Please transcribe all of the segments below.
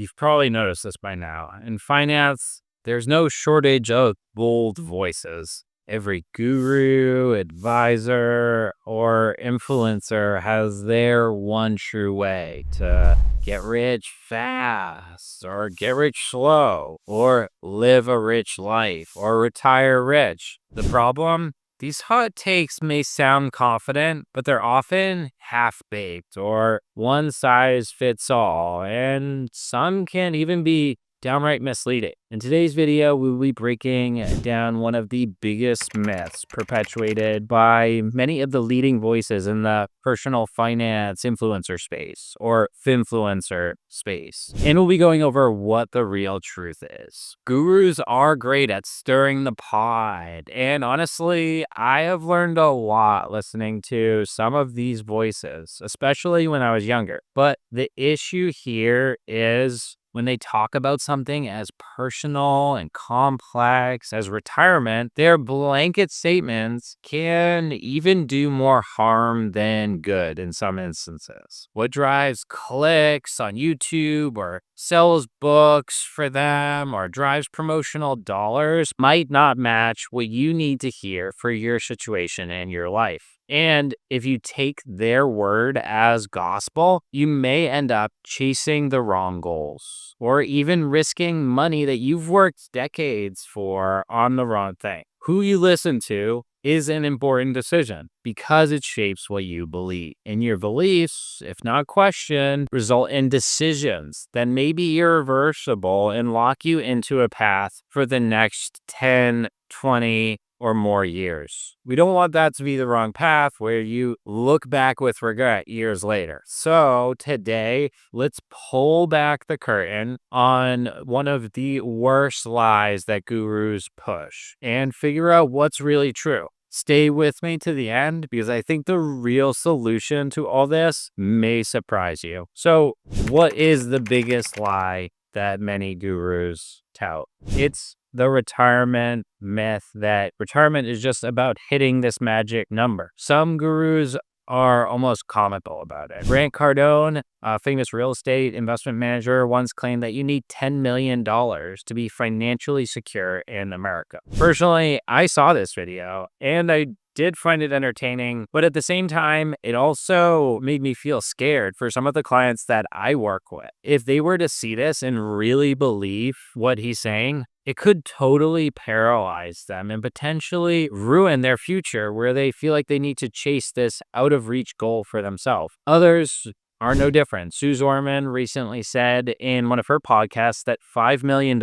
You've probably noticed this by now. In finance, there's no shortage of bold voices. Every guru, advisor, or influencer has their one true way to get rich fast, or get rich slow, or live a rich life, or retire rich. The problem? These hot takes may sound confident, but they're often half-baked or one size fits all, and some can even be downright misleading. In today's video, we will be breaking down one of the biggest myths perpetuated by many of the leading voices in the personal finance influencer space, or finfluencer space. And we'll be going over what the real truth is. Gurus are great at stirring the pot, and honestly, I have learned a lot listening to some of these voices, especially when I was younger. But the issue here is when they talk about something as personal and complex as retirement, their blanket statements can even do more harm than good in some instances. What drives clicks on YouTube or sells books for them or drives promotional dollars might not match what you need to hear for your situation and your life. And if you take their word as gospel, you may end up chasing the wrong goals or even risking money that you've worked decades for on the wrong thing. Who you listen to is an important decision because it shapes what you believe. And your beliefs, if not questioned, result in decisions that may be irreversible and lock you into a path for the next 10, 20, or more years. We don't want that to be the wrong path where you look back with regret years later. So today, let's pull back the curtain on one of the worst lies that gurus push and figure out what's really true. Stay with me to the end because I think the real solution to all this may surprise you. So what is the biggest lie that many gurus tout? It's the retirement myth that retirement is just about hitting this magic number. Some gurus are almost comical about it. Grant Cardone, a famous real estate investment manager, once claimed that you need $10 million to be financially secure in America. Personally, I saw this video and I did find it entertaining, but at the same time, it also made me feel scared for some of the clients that I work with. If they were to see this and really believe what he's saying, it could totally paralyze them and potentially ruin their future where they feel like they need to chase this out-of-reach goal for themselves. Others are no different. Sue Zorman recently said in one of her podcasts that $5 million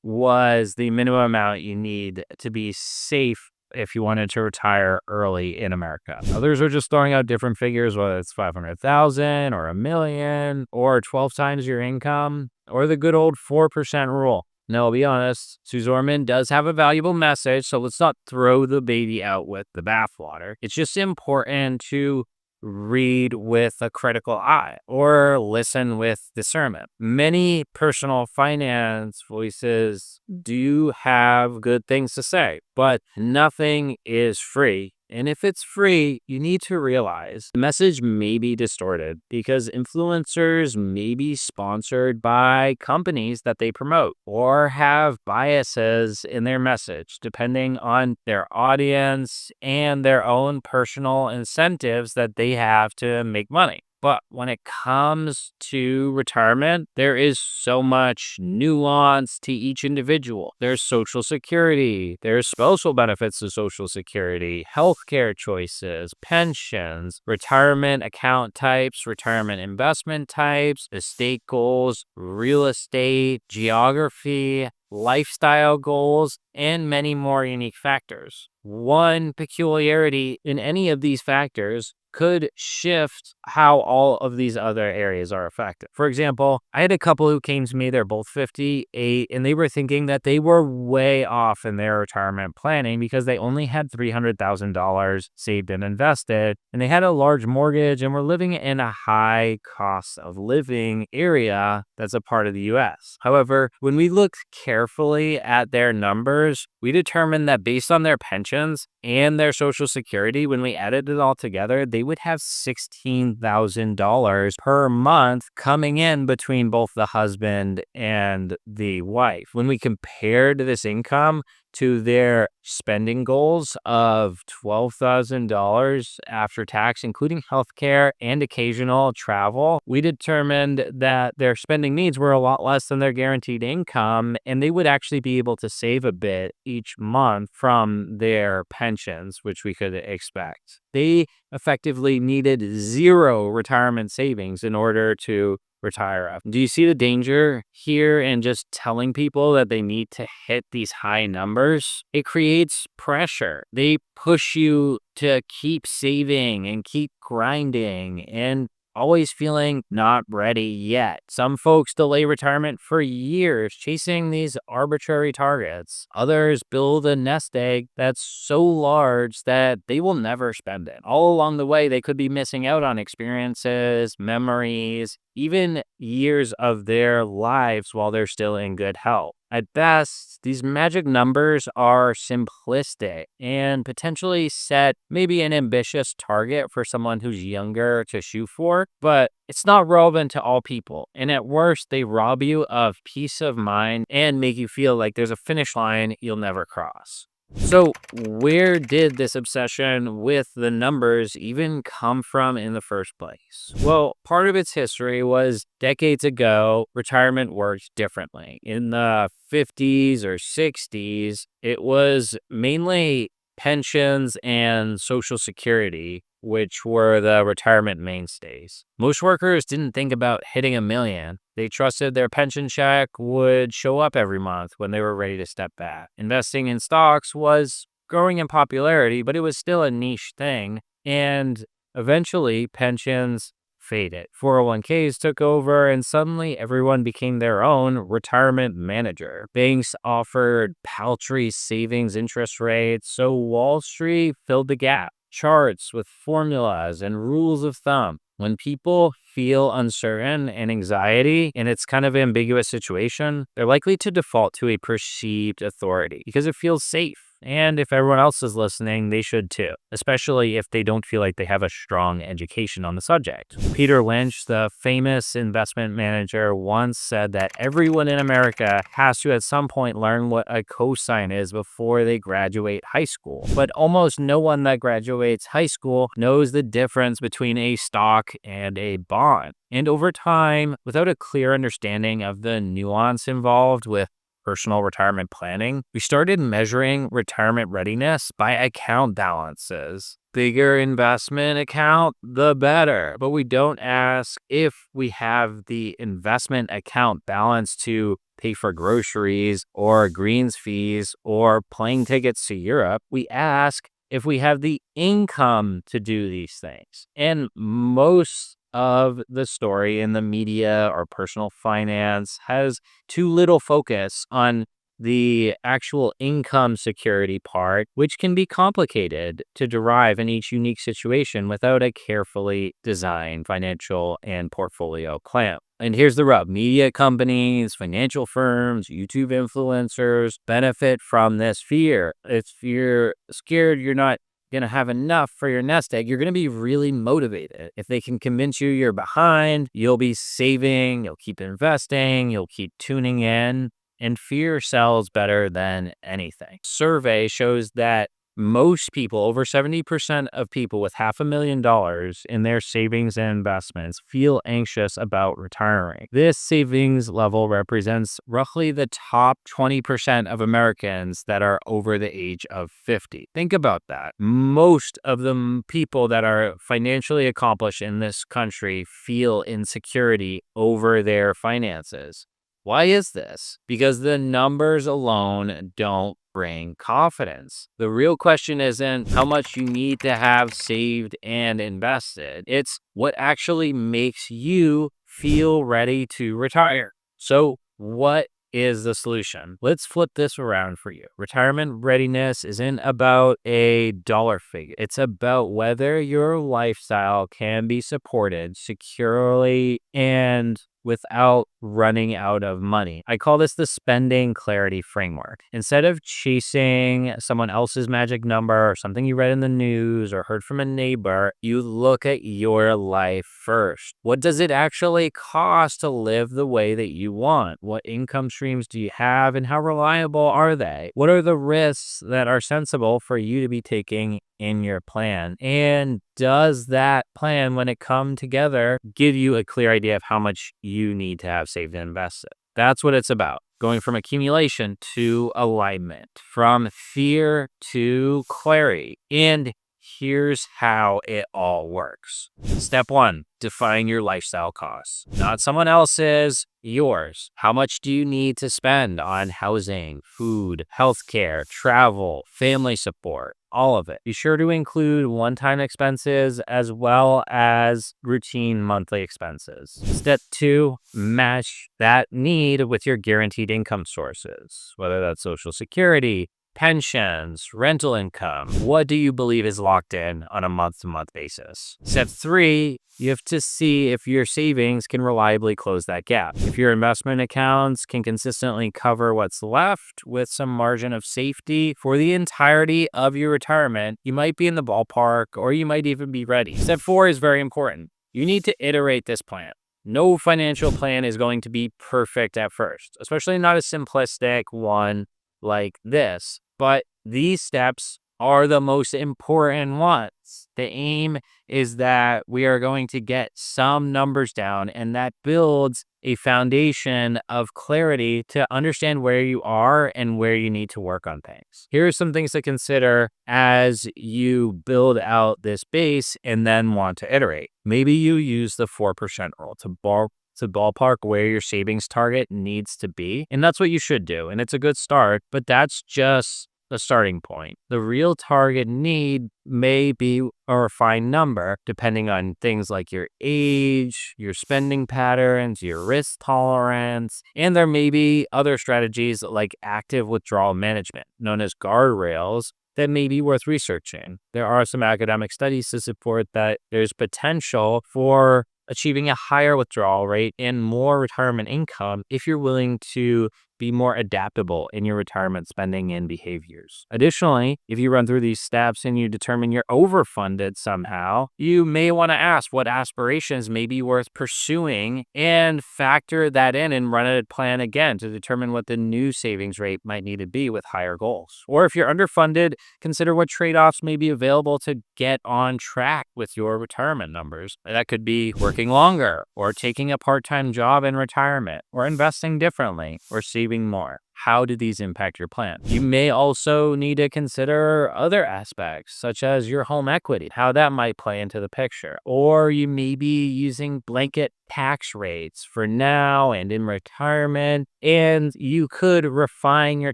was the minimum amount you need to be safe if you wanted to retire early in America. Others are just throwing out different figures, whether it's 500,000 or $1 million or 12 times your income or the good old 4% rule. Now, I'll be honest, Sue Zorman does have a valuable message, so let's not throw the baby out with the bathwater. It's just important to read with a critical eye or listen with discernment. Many personal finance voices do have good things to say, but nothing is free. And if it's free, you need to realize the message may be distorted because influencers may be sponsored by companies that they promote or have biases in their message, depending on their audience and their own personal incentives that they have to make money. But when it comes to retirement, there is so much nuance to each individual. There's Social Security, there's spousal benefits to Social Security, healthcare choices, pensions, retirement account types, retirement investment types, estate goals, real estate, geography, lifestyle goals, and many more unique factors. One peculiarity in any of these factors could shift how all of these other areas are affected. For example, I had a couple who came to me, they're both 58, and they were thinking that they were way off in their retirement planning because they only had $300,000 saved and invested, and they had a large mortgage and were living in a high cost of living area that's a part of the US. However, when we looked carefully at their numbers, we determined that based on their pensions and their Social Security, when we added it all together, they would have $16,000 per month coming in between both the husband and the wife. When we compared this income to their spending goals of $12,000 after tax, including healthcare and occasional travel, we determined that their spending needs were a lot less than their guaranteed income, and they would actually be able to save a bit each month from their pensions, which we could expect. They effectively needed zero retirement savings in order to retire up. Do you see the danger here in just telling people that they need to hit these high numbers? It creates pressure. They push you to keep saving and keep grinding and always feeling not ready yet. Some folks delay retirement for years, chasing these arbitrary targets. Others build a nest egg that's so large that they will never spend it. All along the way, they could be missing out on experiences, memories, even years of their lives while they're still in good health. At best, these magic numbers are simplistic and potentially set maybe an ambitious target for someone who's younger to shoot for, but it's not relevant to all people. And at worst, they rob you of peace of mind and make you feel like there's a finish line you'll never cross. So, where did this obsession with the numbers even come from in the first place? Well, part of its history was decades ago, retirement worked differently. In the 50s or 60s, it was mainly pensions and Social Security, which were the retirement mainstays. Most workers didn't think about hitting a million. They trusted their pension check would show up every month when they were ready to step back. Investing in stocks was growing in popularity, but it was still a niche thing. And eventually, pensions faded. 401ks took over, and suddenly everyone became their own retirement manager. Banks offered paltry savings interest rates, so Wall Street filled the gap. Charts with formulas and rules of thumb. When people feel uncertain and anxiety and it's kind of an ambiguous situation, they're likely to default to a perceived authority because it feels safe. And if everyone else is listening, they should too, especially if they don't feel like they have a strong education on the subject. Peter Lynch, the famous investment manager, once said that everyone in America has to at some point learn what a cosign is before they graduate high school. But almost no one that graduates high school knows the difference between a stock and a bond. And over time, without a clear understanding of the nuance involved with personal retirement planning, we started measuring retirement readiness by account balances. Bigger investment account, the better. But we don't ask if we have the investment account balance to pay for groceries or greens fees or plane tickets to Europe. We ask if we have the income to do these things. And most of the story in the media or personal finance has too little focus on the actual income security part, which can be complicated to derive in each unique situation without a carefully designed financial and portfolio plan. And here's the rub. Media companies, financial firms, YouTube influencers benefit from this fear. If you're scared you're not going to have enough for your nest egg, you're going to be really motivated. If they can convince you you're behind, you'll be saving, you'll keep investing, you'll keep tuning in, and fear sells better than anything. Survey shows that most people, over 70% of people with $500,000 in their savings and investments, feel anxious about retiring. This savings level represents roughly the top 20% of Americans that are over the age of 50. Think about that. Most of the people that are financially accomplished in this country feel insecurity over their finances. Why is this? Because the numbers alone don't bring confidence. The real question isn't how much you need to have saved and invested. It's what actually makes you feel ready to retire. So, what is the solution? Let's flip this around for you. Retirement readiness isn't about a dollar figure. It's about whether your lifestyle can be supported securely and without running out of money. I call this the spending clarity framework. Instead of chasing someone else's magic number or something you read in the news or heard from a neighbor, you look at your life first. What does it actually cost to live the way that you want? What income streams do you have and how reliable are they? What are the risks that are sensible for you to be taking in your plan? And does that plan, when it comes together, give you a clear idea of how much you need to have saved and invested? That's what it's about. Going from accumulation to alignment, from fear to clarity. And here's how it all works. Step 1, define your lifestyle costs. Not someone else's, yours. How much do you need to spend on housing, food, healthcare, travel, family support? All of it. Be sure to include one-time expenses as well as routine monthly expenses. Step 2, match that need with your guaranteed income sources, whether that's Social Security, pensions, rental income. What do you believe is locked in on a month-to-month basis? Step 3, you have to see if your savings can reliably close that gap. If your investment accounts can consistently cover what's left with some margin of safety for the entirety of your retirement, you might be in the ballpark or you might even be ready. Step 4 is very important. You need to iterate this plan. No financial plan is going to be perfect at first, especially not a simplistic one like this. But these steps are the most important ones. The aim is that we are going to get some numbers down, and that builds a foundation of clarity to understand where you are and where you need to work on things. Here are some things to consider as you build out this base and then want to iterate. Maybe you use the 4% rule to ballpark where your savings target needs to be. And that's what you should do. And it's a good start, but that's just the starting point. The real target need may be a refined number depending on things like your age, your spending patterns, your risk tolerance, and there may be other strategies like active withdrawal management, known as guardrails, that may be worth researching. There are some academic studies to support that there's potential for achieving a higher withdrawal rate and more retirement income if you're willing to be more adaptable in your retirement spending and behaviors. Additionally, if you run through these steps and you determine you're overfunded somehow, you may want to ask what aspirations may be worth pursuing and factor that in and run a plan again to determine what the new savings rate might need to be with higher goals. Or if you're underfunded, consider what trade-offs may be available to get on track with your retirement numbers. That could be working longer, or taking a part-time job in retirement, or investing differently, or saving more. How do these impact your plan? You may also need to consider other aspects, such as your home equity, how that might play into the picture. Or you may be using blanket tax rates for now and in retirement, and you could refine your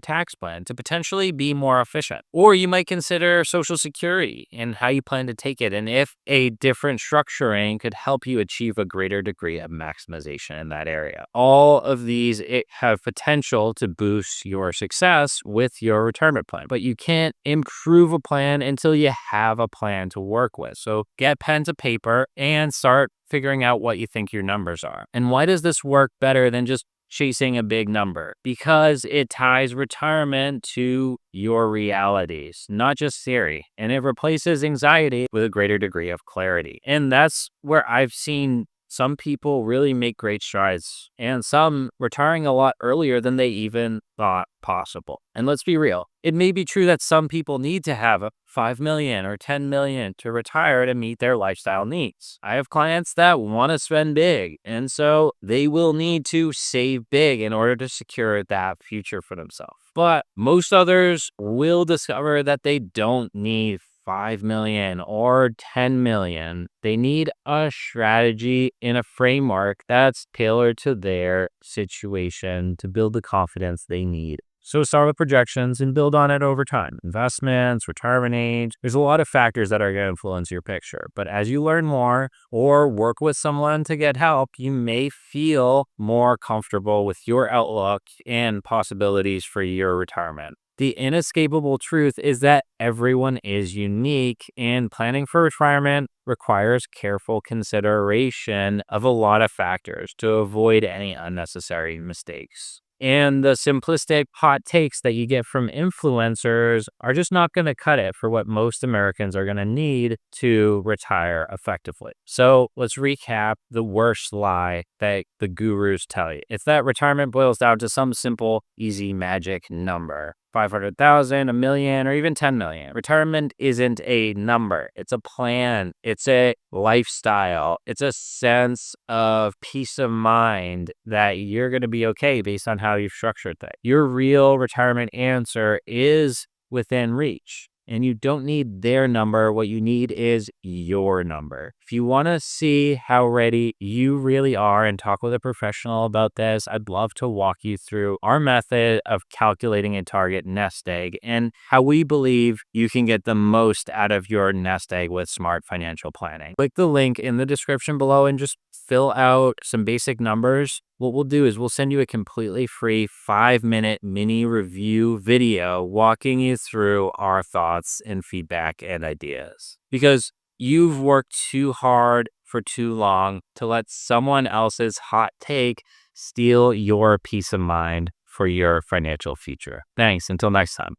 tax plan to potentially be more efficient. Or you might consider Social Security and how you plan to take it, and if a different structuring could help you achieve a greater degree of maximization in that area. All of these have potential to boost your success with your retirement plan, but you can't improve a plan until you have a plan to work with. So get pen to paper and start figuring out what you think your numbers are. And why does this work better than just chasing a big number? Because it ties retirement to your realities, not just theory, and it replaces anxiety with a greater degree of clarity. And that's where I've seen some people really make great strides, and some retiring a lot earlier than they even thought possible. And let's be real, it may be true that some people need to have a 5 million or 10 million to retire to meet their lifestyle needs. I have clients that want to spend big, and so they will need to save big in order to secure that future for themselves. But most others will discover that they don't need 5 million or 10 million. They need a strategy in a framework that's tailored to their situation to build the confidence they need. So start with projections and build on it over time. Investments, retirement age, there's a lot of factors that are going to influence your picture. But as you learn more or work with someone to get help, you may feel more comfortable with your outlook and possibilities for your retirement. The inescapable truth is that everyone is unique, and planning for retirement requires careful consideration of a lot of factors to avoid any unnecessary mistakes. And the simplistic hot takes that you get from influencers are just not going to cut it for what most Americans are going to need to retire effectively. So let's recap the worst lie that the gurus tell you. It's that retirement boils down to some simple, easy magic number. 500,000, a million, or even 10 million. Retirement isn't a number. It's a plan. It's a lifestyle. It's a sense of peace of mind that you're going to be okay based on how you've structured things. Your real retirement answer is within reach. And you don't need their number. What you need is your number. If you want to see how ready you really are and talk with a professional about this, I'd love to walk you through our method of calculating a target nest egg and how we believe you can get the most out of your nest egg with smart financial planning. Click the link in the description below and just fill out some basic numbers. What we'll do is we'll send you a completely free 5-minute mini review video walking you through our thoughts and feedback and ideas. Because you've worked too hard for too long to let someone else's hot take steal your peace of mind for your financial future. Thanks. Until next time.